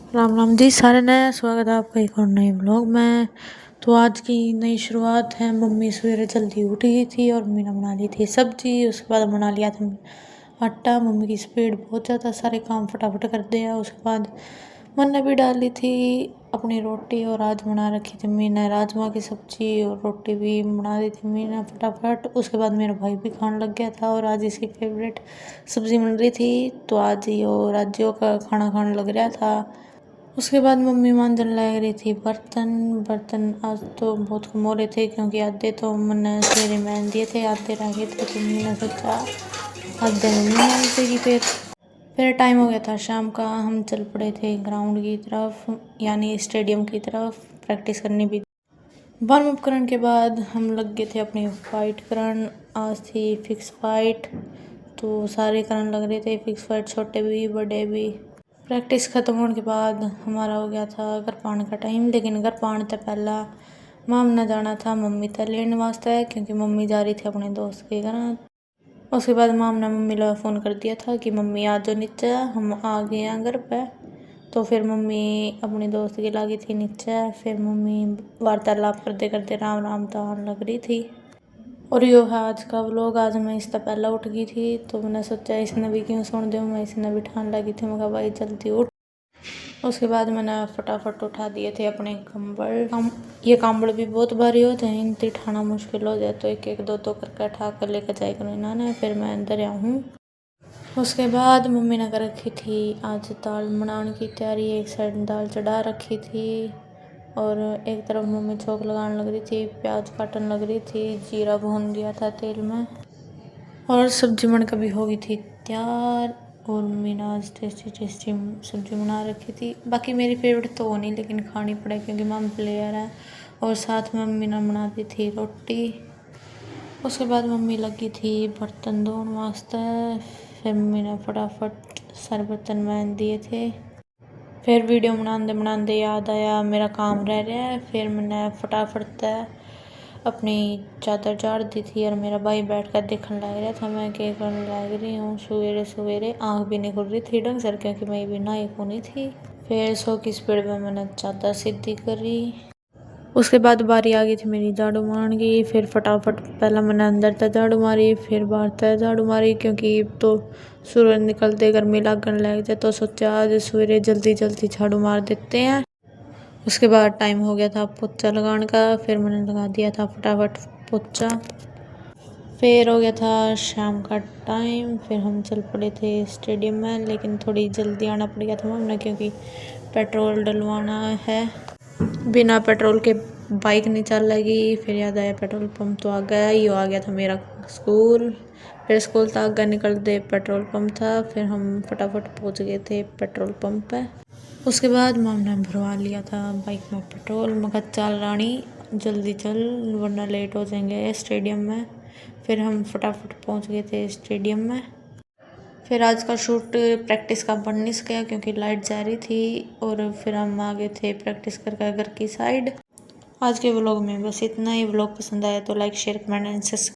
राम राम जी सारे ने स्वागत है आपका एक और नए ब्लॉग में। तो आज की नई शुरुआत है। मम्मी सवेरे जल्दी उठ गई थी और मम्मी ने बना ली थी सब्जी। उसके बाद बना लिया था आटा। मम्मी की स्पीड बहुत ज़्यादा, सारे काम फटाफट कर दिया। उसके बाद मैंने भी डाली थी अपनी रोटी और आज बना रखी थी मम्मी ने राजमा की सब्जी और रोटी भी बना दी थी मम्मी ने फटाफट। उसके बाद मेरा भाई भी खाने लग गया था और आज इसकी फेवरेट सब्जी बन रही थी, तो आज ये राज्यों का खाना खाने लग रहा था। उसके बाद मम्मी मांजन लग रही थी बर्तन। बर्तन आज तो बहुत कम हो रहे थे क्योंकि आधे तो मैंने सवेरे मान दिए थे, आधे रह गए थे, तो मम्मी ने सोचा आधे मम्मी मान देगी। फिर टाइम हो गया था शाम का। हम चल पड़े थे ग्राउंड की तरफ, यानी स्टेडियम की तरफ प्रैक्टिस करने भी। वार्म अप करने के बाद हम लग गए थे अपनी फाइट करन। आज थी फिक्स फाइट, तो सारे करन लग रहे थे फिक्स फाइट, छोटे भी बड़े भी। प्रैक्टिस ख़त्म होने के बाद हमारा हो गया था घर पाने का टाइम, लेकिन घर पाने से पहला माम ने जाना था मम्मी तक लेने वास्ते, क्योंकि मम्मी जा रही थी अपने दोस्त के घर। उसके बाद माम ने मम्मी ला फ़ोन कर दिया था कि मम्मी आ जाओ नीचे, हम आ गए हैं घर पे। तो फिर मम्मी अपनी दोस्त की लागी थी नीचे। फिर मम्मी वार्तालाप करते करते राम राम तो आने लग रही थी। और यो है आज का व्लॉग। आज मैं इससे पहले उठ गई थी, तो मैंने सोचा इसने भी क्यों सुन दूँ, मैं इसने भी ठान लगी थी, मैं कहा भाई जल्दी उठ। उसके बाद मैंने फटाफट उठा दिए थे अपने कंबल। ये कंबल भी बहुत भारी होते हैं, इनसे उठाना मुश्किल हो जाए, तो एक एक दो दो करके उठा कर लेकर जाए करूँ इन्होंने। फिर मैं अंदर आया हूँ। उसके बाद मम्मी ने कर रखी थी आज दाल बनाने की तैयारी। एक साइड दाल चढ़ा रखी थी और एक तरफ मम्मी चौक लगाने लग रही थी, प्याज काटने लग रही थी, जीरा भून दिया था तेल में, और सब्जी मन कभी हो गई थी तैयार। और मम्मी ने आज टेस्टी टेस्टी सब्जी बना रखी थी। बाकी मेरी फेवरेट तो हो नहीं, लेकिन खानी पड़े क्योंकि मम प्लेयर है। और साथ में मम्मी ने बना दी थी रोटी। उसके बाद मम्मी लगी थी बर्तन धोने वास्ते। फिर मम्मी ने फटाफट सारे बर्तन मान दिए थे। फिर वीडियो बनाते बनाते याद आया मेरा काम रह रहा है। फिर मैंने फटाफट अपनी चादर झाड़ दी थी और मेरा भाई बैठ कर देखने लग रहा था मैं क्या करने लग रही हूँ। सवेरे सवेरे आँख भी नहीं खुल रही थी ढंग से, क्योंकि मैं भी नहाई नहीं थी। फिर 100 की स्पीड में मैंने चादर सीधी करी। उसके बाद बारी आ गई थी मेरी झाड़ू मारने की। फिर फटाफट पहला मैंने अंदर तक झाड़ू मारी, फिर बाहर तक झाड़ू मारी, क्योंकि तो सूरज निकलते गर्मी लगने लग जाए, तो सोचा आज सवेरे जल्दी जल्दी झाड़ू मार देते हैं। उसके बाद टाइम हो गया था पोछा लगाने का। फिर मैंने लगा दिया था फटाफट पोछा। फिर हो गया था शाम का टाइम। फिर हम चल पड़े थे स्टेडियम में, लेकिन थोड़ी जल्दी आना पड़ गया था हमने, क्योंकि पेट्रोल डलवाना है। बिना पेट्रोल के बाइक नहीं चल लगी। फिर याद आया पेट्रोल पंप तो आ गया, ये आ गया था मेरा स्कूल। फिर स्कूल तक आगे निकलते पेट्रोल पंप था। फिर हम फटाफट पहुंच गए थे पेट्रोल पंप पे। उसके बाद मम ने भरवा लिया था बाइक में पेट्रोल। मगर चल रानी जल्दी चल, वरना लेट हो जाएंगे स्टेडियम में। फिर हम फटाफट पहुंच गए थे स्टेडियम में। फिर आज का शूट प्रैक्टिस का बन नहीं सका क्योंकि लाइट जा रही थी, और फिर हम आ गए थे प्रैक्टिस करके घर की साइड। आज के व्लॉग में बस इतना ही। व्लॉग पसंद आया तो like share comment and subscribe.